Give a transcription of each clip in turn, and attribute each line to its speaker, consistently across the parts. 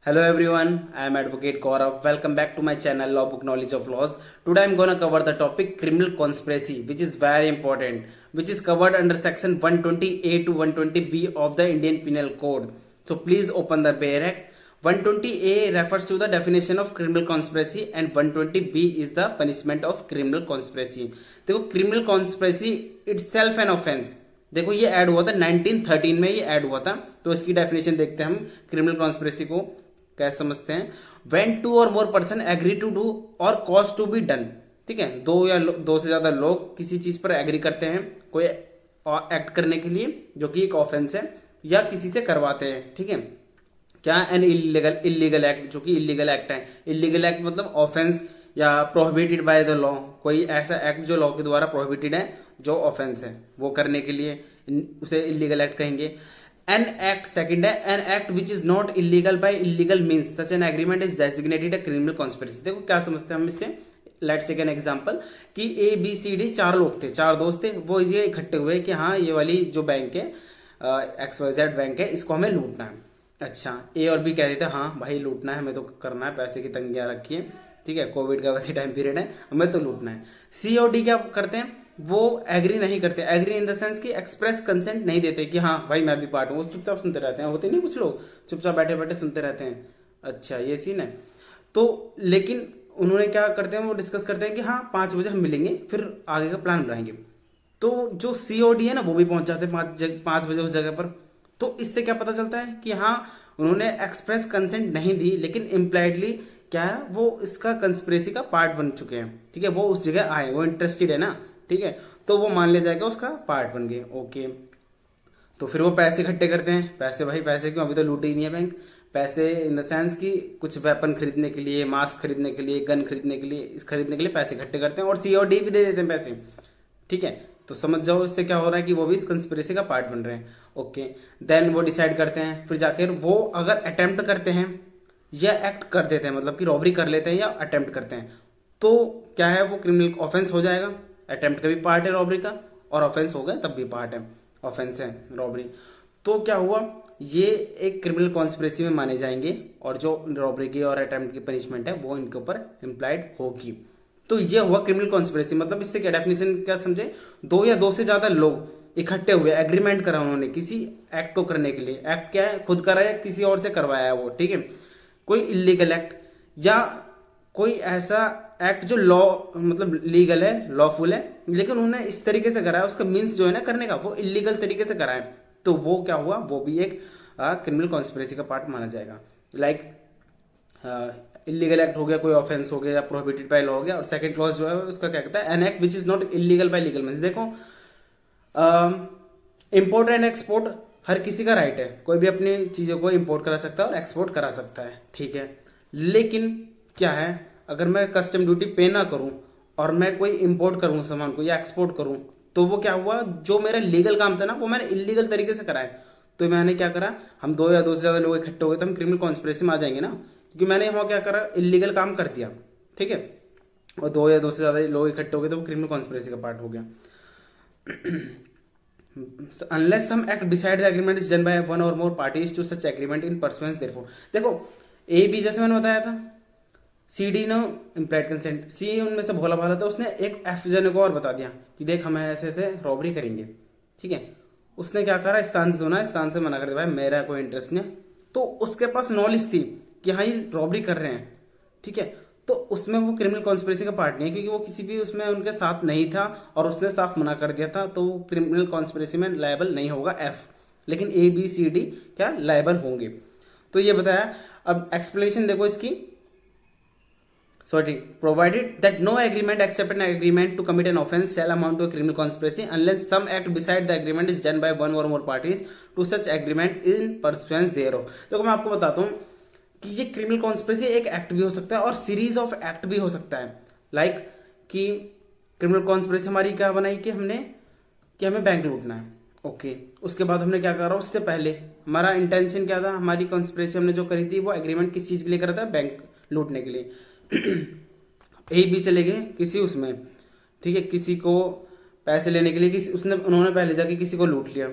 Speaker 1: Hello everyone, I am Advocate Gaurav. Welcome back to my channel Law Book Knowledge of Laws. Today I am gonna cover the topic criminal conspiracy, which is very important, which is covered under section 120A to 120B of the Indian Penal Code. So please open the Bail Act. 120A refers to the definition of criminal conspiracy and 120B is the punishment of criminal conspiracy. देखो criminal conspiracy itself an offense. देखो ये add हुआ था 1913 में, ये add हुआ था। तो इसकी डेफिनेशन देखते हैं हम क्रिमिनल कॉन्स्पिरेसी को कैसे समझते हैं। व्हेन टू और more person agree to do or cause to be done, ठीक है, दो से ज्यादा लोग किसी चीज पर एग्री करते हैं कोई एक्ट करने के लिए जो कि एक ऑफेंस है, या किसी से करवाते हैं, ठीक है। क्या एन इलीगल एक्ट, जो कि इलीगल एक्ट है। इलीगल एक्ट मतलब ऑफेंस या प्रोहिबिटेड बाय द लॉ, कोई ऐसा एक्ट जो लॉ के द्वारा प्रोहिबिटेड है, जो ऑफेंस है, वो करने के लिए उसे इलीगल एक्ट कहेंगे। एन एक्ट सेकंड है, an act which is not illegal by illegal means such an agreement is designated a criminal conspiracy. देखो क्या समझते हैं हम इससे। लेट्स टेक एन एग्जांपल कि ए बी सी डी चार लोग थे, चार दोस्त थे, वो ये इकट्ठे हुए कि हाँ ये वाली जो बैंक है XYZ बैंक है, इसको हमें लूटना है। अच्छा, ए और बी कह देते हैं हाँ भाई लूटना है, हमें तो करना है, पैसे की तंगियां रखी है, ठीक है, कोविड का वैसे टाइम पीरियड है, हमें तो लूटना है। सी और डी क्या करते हैं, वो एग्री नहीं करते। एग्री इन द सेंस कि एक्सप्रेस कंसेंट नहीं देते कि हाँ भाई मैं भी पार्ट हूँ, वो चुपचाप सुनते रहते हैं। होते नहीं कुछ लोग चुपचाप बैठे बैठे सुनते रहते हैं। अच्छा ये सीन है। तो लेकिन उन्होंने क्या करते हैं, वो डिस्कस करते हैं कि हाँ 5 बजे हम मिलेंगे, फिर आगे का प्लान बनाएंगे। तो जो COD है ना, वो भी पहुंच जाते हैं 5 बजे उस जगह पर। तो इससे क्या पता चलता है कि हाँ उन्होंने एक्सप्रेस कंसेंट नहीं दी, लेकिन इम्प्लाइडली क्या है, वो इसका कंस्पिरेसी का पार्ट बन चुके हैं, ठीक है। वो उस जगह आए, वो इंटरेस्टेड है ना, ठीक है, तो वो मान लिया जाएगा उसका पार्ट बन गए। ओके, तो फिर वो पैसे इकट्ठे करते हैं। पैसे भाई पैसे क्यों, अभी तो लूटे ही नहीं है बैंक। पैसे इन द सेंस कि कुछ वेपन खरीदने के लिए, मास्क खरीदने के लिए, गन खरीदने के लिए, इस खरीदने के लिए पैसे इकट्ठे करते हैं और COD भी दे देते हैं पैसे, ठीक है। तो समझ जाओ इससे क्या हो रहा है कि वो भी इस कंस्पिरेसी का पार्ट बन रहे हैं। ओके, देन वो डिसाइड करते हैं, फिर जाकर वो अगर अटेम्प्ट करते हैं या एक्ट कर देते हैं, मतलब कि रॉबरी कर लेते हैं या अटेम्प्ट करते हैं, तो क्या है, वो क्रिमिनल ऑफेंस हो जाएगा। अटेम्प्ट का भी पार्ट है रॉबरी का, और ऑफेंस हो गया तब भी पार्ट है, ऑफेंस है रॉबरी। तो क्या हुआ, ये एक क्रिमिनल कॉन्स्पिरेसी में माने जाएंगे, और जो रॉबरी की और अटेम्प्ट की पनिशमेंट है वो इनके ऊपर इम्प्लाइड होगी। तो ये हुआ क्रिमिनल कॉन्स्पिरेसी। मतलब इससे क्या डेफिनेशन क्या समझे, दो या दो से ज्यादा लोग इकट्ठे हुए, एग्रीमेंट करा उन्होंने किसी एक्ट को करने के लिए। एक्ट क्या है, खुद करा या किसी और से करवाया है वो, ठीक है। कोई इलीगल एक्ट या कोई ऐसा एक्ट जो लॉ मतलब लीगल है, लॉफुल है, लेकिन उन्होंने इस तरीके से करा है, उसका मीन्स जो है ना करने का, वो इलीगल तरीके से करा है। तो वो क्या हुआ, वो भी एक क्रिमिनल कॉन्स्पिरेसी का पार्ट माना जाएगा। लाइक इलीगल एक्ट हो गया, कोई ऑफेंस हो गया या प्रोहिबिटेड बाय लॉ हो गया। और सेकंड क्लॉज जो है उसका क्या कहता है, an act which is not illegal bye legal means. देखो इंपोर्ट एंड एक्सपोर्ट हर किसी का राइट है, कोई भी अपनी चीजों को इंपोर्ट करा सकता है और एक्सपोर्ट करा सकता है, ठीक है। लेकिन क्या है, अगर मैं कस्टम ड्यूटी पे ना करूं और मैं कोई इंपोर्ट करूं सामान को या एक्सपोर्ट करूं, तो वो क्या हुआ, जो मेरा लीगल काम था ना वो मैंने इलीगल तरीके से कराया। तो मैंने क्या करा, हम दो या दो से ज्यादा लोग इकट्ठे हो गए तो हम क्रिमिनल कॉन्स्पिरेसी में आ जाएंगे ना, क्योंकि मैंने वहां क्या करा, इलीगल काम कर दिया, ठीक है। और दो या दो से ज्यादा लोग इकट्ठे हो गए तो वो क्रिमिनल कॉन्स्पिरेसी का पार्ट हो गया। Unless some act beside the agreement is done by one or more parties to such agreement in pursuance therefore। देखो A B जैसे मैंने बताया था, CD no implied consent, C उनमें से भोला भाला था, उसने एक F जने को और बता दिया कि देख हम ऐसे ऐसे रॉबरी करेंगे, ठीक है। उसने क्या करा, इस कान से सुना, इस कान से मना कर दिया, भाई मेरा कोई इंटरेस्ट नहीं। तो उसके पास नॉलेज थी कि हाँ ये रॉबरी कर रहे हैं, ठीक है। तो उसमें वो क्रिमिनल कॉन्स्पिरेसी का पार्ट नहीं है, क्योंकि वो किसी भी उसमें उनके साथ नहीं था और उसने साफ मना कर दिया था, तो वो क्रिमिनल कॉन्स्पिरेसी में लायबल नहीं होगा F। लेकिन ABCD क्या लायबल होंगे। तो ये बताया। अब एक्सप्लेनेशन देखो इसकी, sorry, provided that no agreement except an agreement to commit an offence shall amount to criminal conspiracy unless some act besides the agreement is done by one और more parties to such agreement in pursuance thereof. देखो मैं आपको बताता हूँ कि ये criminal conspiracy एक act भी हो सकता है और सीरीज ऑफ एक्ट भी हो सकता है। लाइक कि क्रिमिनल कॉन्स्पिरेसी हमारी क्या बनाई कि हमें बैंक लूटना है, ओके। उसके बाद हमने क्या करा, उससे पहले हमारा इंटेंशन क्या था, हमारी कॉन्स्पिरेसी हमने जो करी थी वो एग्रीमेंट किस चीज के लिए करा था, बैंक लूटने के लिए। A B चले गए किसी उसमें, ठीक है, किसी को पैसे लेने के लिए, उन्होंने पहले जाके किसी को लूट लिया,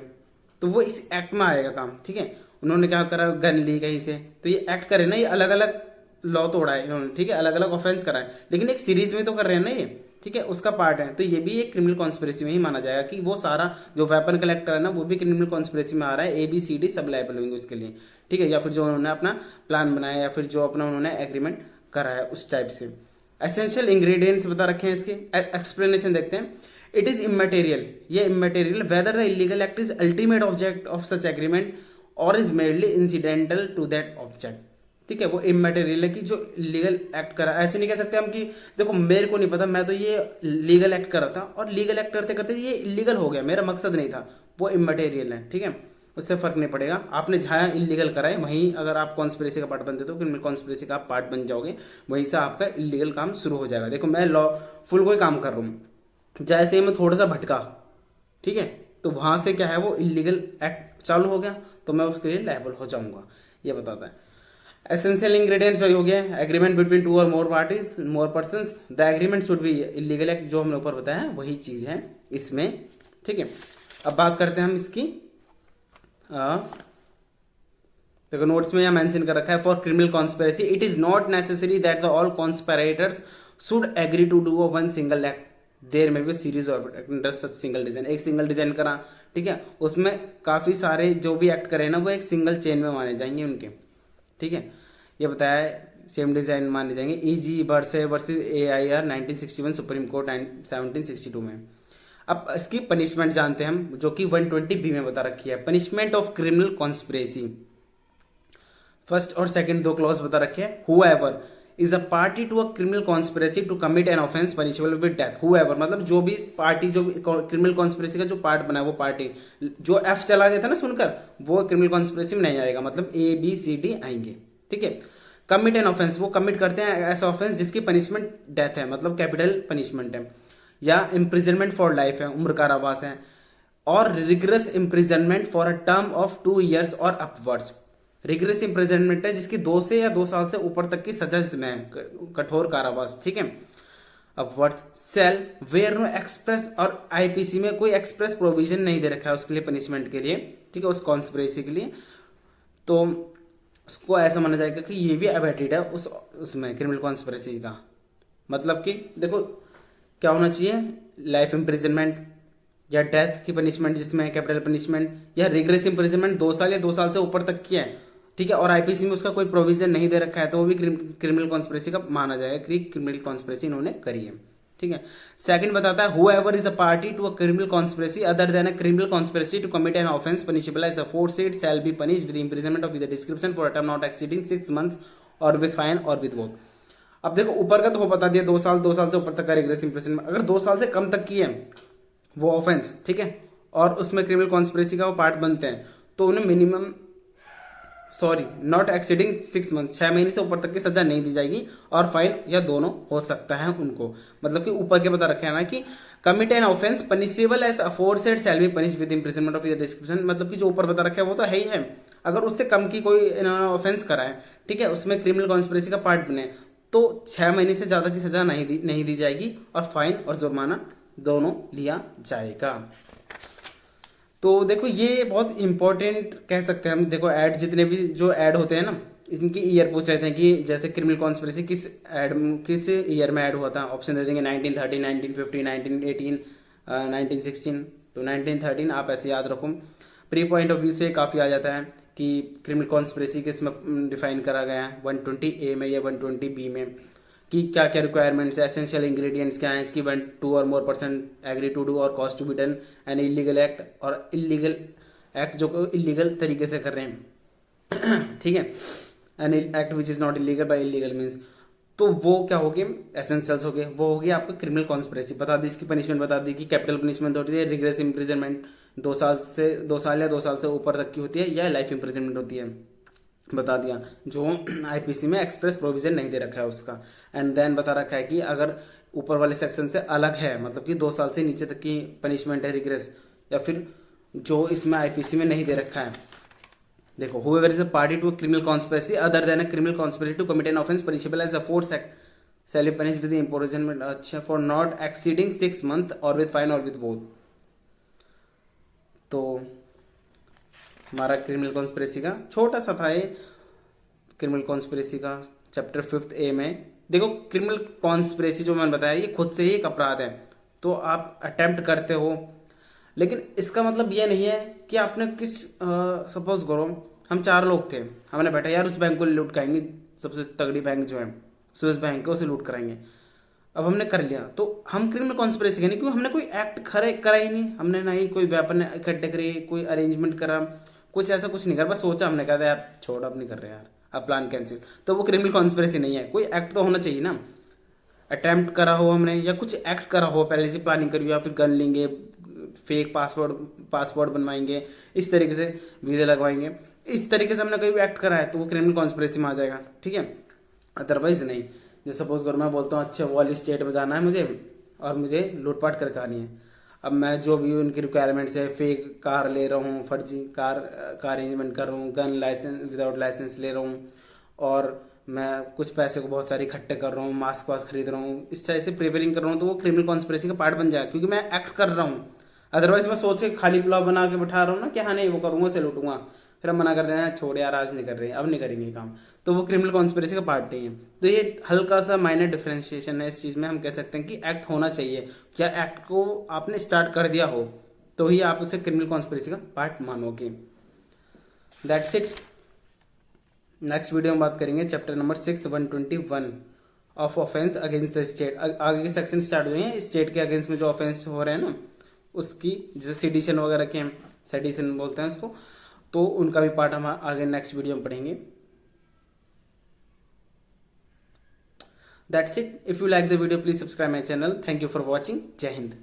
Speaker 1: तो वो इस एक्ट में आएगा काम, ठीक है। उन्होंने क्या करा, गन ली कहीं से, तो ये एक्ट करे ना, ये अलग अलग लॉ तोड़ा है इन्होंने, ठीक है, अलग अलग ऑफेंस करा है, लेकिन एक सीरीज में तो कर रहे हैं ना ये, ठीक है, उसका पार्ट है। तो ये भी एक क्रिमिनल कॉन्स्पिरेसी में ही माना जाएगा कि वो सारा जो वेपन कलेक्ट करा है ना, वो भी क्रिमिनल कॉन्स्पिरेसी में आ रहा है, ABCD सब लायबल होंगे उसके लिए, ठीक है, या फिर जो उन्होंने अपना प्लान बनाया या फिर जो अपना उन्होंने एग्रीमेंट करा है उस टाइप से। एसेंशियल इंग्रेडिएंट्स बता रखे हैं इसके, एक्सप्लेनेशन देखते हैं। इट इज इमेटेरियल, ये immaterial whether the illegal act is ultimate object of such agreement और is merely incidental to that object, ठीक है, वो इमेटेरियल है कि जो लीगल एक्ट करा। ऐसे नहीं कह सकते हम कि देखो मेरे को नहीं पता, मैं तो ये लीगल एक्ट कर रहा था और लीगल एक्ट करते करते ये इलीगल हो गया, मेरा मकसद नहीं था, वो इमेटेरियल है, ठीक है, उससे फर्क नहीं पड़ेगा। आपने जहां इलीगल करा है वहीं अगर आप कॉन्स्पिरेसी का पार्ट बनते तो क्रिमिनल कॉन्स्पिरेसी का आप पार्ट बन जाओगे, वहीं से आपका इलीगल काम शुरू हो जाएगा। देखो मैं लॉ फुल कोई काम कर रहा हूँ, जैसे ही मैं थोड़ा सा भटका, ठीक है, तो वहां से क्या है वो इलीगल एक्ट चालू हो गया, तो मैं उसके लिए लायबल हो जाऊंगा, ये बताता है। एसेंशियल इंग्रेडिएंट्स वही हो गया, एग्रीमेंट बिटवीन टू और more parties more persons, the agreement should be illegal act, जो हमने ऊपर बताया वही चीज है इसमें, ठीक है। अब बात करते हैं हम इसकी, देखो नोट्स में यह मेंशन कर रखा है, for criminal conspiracy it is not necessary that the all conspirators should agree to do one single act, there में भी series of under such single design, एक सिंगल डिजाइन करा, ठीक है, उसमें काफी सारे जो भी एक्ट करे ना वो एक सिंगल चेन में माने जाएंगे उनके, ठीक है, ये बताया सेम डिजाइन माने जाएंगे। EG बर्से वर्सेस AIR 1961 सुप्रीम कोर्ट 1762 में। अब इसकी पनिशमेंट जानते हैं हम, जो कि 120B में बता रखी है, punishment of criminal conspiracy. First और सेकंड दो क्लॉज बता रखे हैं, whoever is a party to a criminal conspiracy to commit an offence punishable with death, whoever मतलब जो भी पार्टी, जो क्रिमिनल कॉन्स्पिरेसी का जो पार्ट बना है वो पार्टी, जो F चला गया था ना सुनकर, वो क्रिमिनल कॉन्स्पिरेसी में नहीं आएगा, मतलब ABCD आएंगे, ठीक है। कमिट एन ऑफेंस, वो कमिट करते हैं ऐसा ऑफेंस जिसकी पनिशमेंट डेथ है, मतलब कैपिटल पनिशमेंट है, या इम्प्रिजनमेंट फॉर लाइफ है, उम्र कारावास है, और rigorous imprisonment for a term of 2 years और अपवर्ड्स, रिग्रेस इम्प्रिजनमेंट है जिसकी 2 से या 2 साल से ऊपर तक की सजा इसमें है, कठोर कारावास, ठीक है। Upwards save where no express, और IPC में कोई एक्सप्रेस प्रोविजन नहीं दे रखा है उसके लिए पनिशमेंट के लिए, ठीक है, उस कॉन्स्पिरेसी के लिए, तो उसको ऐसा माना जाएगा कि ये भी अबेटेड है उसमें क्रिमिनल कॉन्स्पिरेसी का। मतलब कि देखो क्या होना चाहिए, लाइफ इम्प्रिजनमेंट या डेथ की पनिशमेंट जिसमें कैपिटल पनिशमेंट, या रिग्रेस इम्प्रिजनमेंट 2 साल या 2 साल से ऊपर तक की है, ठीक है, और IPC में उसका कोई प्रोविजन नहीं दे रखा है, तो वो भी क्रिमिनल कॉन्स्पिरेसी का माना जाएगा कि क्रिमिनल कॉन्स्पिरेसी इन्होंने करी है, ठीक है। सेकंड बताता है, whoever is a party to a criminal conspiracy other than a criminal conspiracy to commit an offence punishable as aforesaid shall be punished with imprisonment of with description for a term not exceeding 6 months और with fine और with both. अब देखो ऊपर का तो वो बता दिया 2 साल से ऊपर तक का रिग्रेस इम्प्रिजनमेंट, अगर 2 साल से कम तक की है वो ऑफेंस, ठीक है, और उसमें क्रिमिनल कॉन्स्पिरेसी का वो पार्ट बनते हैं, तो उन्हें मिनिमम नॉट एक्सीडिंग 6 months 6 महीने से ऊपर तक की सजा नहीं दी जाएगी, और फाइन या दोनों हो सकता है उनको। मतलब कि ऊपर के बता रखे हैं ना कि commit an offence punishable as aforesaid shall be punish with imprisonment of the description, मतलब कि जो ऊपर बता रखा है वो तो है ही है, अगर उससे कम की कोई इन्होंने ऑफेंस करा है, ठीक है, उसमें क्रिमिनल कॉन्स्पिरेसी का पार्ट बने, तो 6 महीने से ज्यादा की सजा नहीं दी जाएगी, और फाइन और जुर्माना दोनों लिया जाएगा। तो देखो ये बहुत इंपॉर्टेंट कह सकते हैं हम, देखो ऐड जितने भी जो ऐड होते हैं ना, इनकी ईयर पूछ लेते हैं कि जैसे क्रिमिनल कॉन्स्पिरेसी किस ईयर में ऐड हुआ था, ऑप्शन दे देंगे 1930, 1950, 1918, 1916, तो 1913 आप ऐसे याद रखो। प्री पॉइंट ऑफ व्यू से काफी आ जाता है कि क्रिमिनल कॉन्स्पिरेसी किस में डिफाइन करा गया है, 120A में या 120B में, कि क्या क्या रिक्वायरमेंट्स है, एसेंशियल इंग्रेडिएंट्स क्या है इसकी, 1 2 और more person agree to do और cause to be done an illegal act, और इलीगल एक्ट जो इलीगल तरीके से कर रहे हैं, ठीक है, an act which is not illegal by illegal means, तो वो क्या हो गए, एसेंशियल्स हो गए, वो हो गया आपका क्रिमिनल कॉन्स्पिरेसी। बता दी इसकी पनिशमेंट, बता दी कि कैपिटल पनिशमेंट होती है, रिग्रेस इम्प्रिजनमेंट 2 साल या 2 साल से ऊपर तक की होती है, या लाइफ इम्प्रिजनमेंट होती है, बता दिया, जो IPC में एक्सप्रेस प्रोविजन नहीं दे रखा है उसका। एंड देन बता रखा है कि अगर ऊपर वाले सेक्शन से अलग है, मतलब कि 2 साल से नीचे तक की पनिशमेंट है रिग्रेस, या फिर जो इसमें IPC में नहीं दे रखा है, देखो whoever is a party to a criminal conspiracy other than a criminal conspiracy to commit an offense punishable as a force act shall be punished with the imprisonment अच्छा for not exceeding 6 months or with fine or with both। तो हमारा criminal conspiracy का छोटा सा था ये, criminal conspiracy का chapter 5 ए में। देखो क्रिमिनल कॉन्स्पिरेसी जो मैंने बताया ये खुद से ही एक अपराध है, तो आप अटेम्प्ट करते हो, लेकिन इसका मतलब ये नहीं है कि आपने किस सपोज करो हम 4 लोग थे, हमने बैठा यार उस बैंक को लूट कराएंगे, सबसे तगड़ी बैंक जो है स्विस बैंक है उसे लूट कराएंगे। अब हमने कर लिया तो हम क्रिमिनल कॉन्स्पिरेसी नहीं, क्योंकि हमने कोई एक्ट करा ही नहीं, हमने ना ही कोई वेपन इकट्ठे करे, कोई अरेंजमेंट करा, कुछ ऐसा कुछ नहीं करा, बस सोचा, हमने कहा यार छोड़ अब नहीं कर रहे यार, अब प्लान कैंसिल, तो वो क्रिमिनल कॉन्स्पिरेसी नहीं है। कोई एक्ट तो होना चाहिए ना, अटेम्प्ट करा हो हमने या कुछ एक्ट करा हो, पहले से प्लानिंग करी हो, या फिर गन लेंगे, फेक पासपोर्ट बनवाएंगे, इस तरीके से वीजा लगवाएंगे, इस तरीके से हमने कोई एक्ट करा है तो वो क्रिमिनल कॉन्स्पिरेसी में आ जाएगा, ठीक है, अदरवाइज नहीं। जैसे सपोज करो मैं बोलता हूँ अच्छा वॉल स्टेट में जाना है मुझे और मुझे लूटपाट करके आनी है, अब मैं जो भी उनकी रिक्वायरमेंट्स है, फेक कार ले रहा हूँ, फर्जी कार का अरेंजमेंट कर रहा हूँ, गन लाइसेंस विदाउट लाइसेंस ले रहा हूँ, और मैं कुछ पैसे को बहुत सारे इकट्ठे कर रहा हूँ, मास्क वास्क खरीद रहा हूँ, इस तरह से प्रिपेयरिंग कर रहा हूँ, तो वो क्रिमिनल कॉन्स्पिरेसी का पार्ट बन जाएगा, क्योंकि मैं एक्ट कर रहा हूँ। अदरवाइज मैं सोच के खाली पुलाव बना के बैठा रहा हूँ ना कि हाँ नहीं वो करूँगा, से लूटूंगा, फिर हम मना कर देना छोड़ यार आज नहीं कर रहे, अब नहीं करेंगे काम, तो वो क्रिमिनल कॉन्स्पिरेसी का पार्ट नहीं है। तो ये हल्का सा माइनर डिफरेंशिएशन है इस चीज में, हम कह सकते हैं कि एक्ट होना चाहिए, क्या एक्ट को आपने स्टार्ट कर दिया हो तो ही आप उसे क्रिमिनल कॉन्स्पिरेसी का पार्ट मानोगे। That's it. नेक्स्ट वीडियो में बात करेंगे chapter number 6 121 of offence against the state. आगे के सेक्शन स्टार्ट हुए हैं स्टेट के अगेंस्ट में जो ऑफेंस हो रहे हैं ना उसकी, जैसे सेडिशन वगैरह के, सेडिशन बोलते हैं उसको, तो उनका भी पार्ट हम आगे नेक्स्ट वीडियो में पढ़ेंगे। That's it. If you like the video, please subscribe my channel. Thank you for watching. Jai Hind.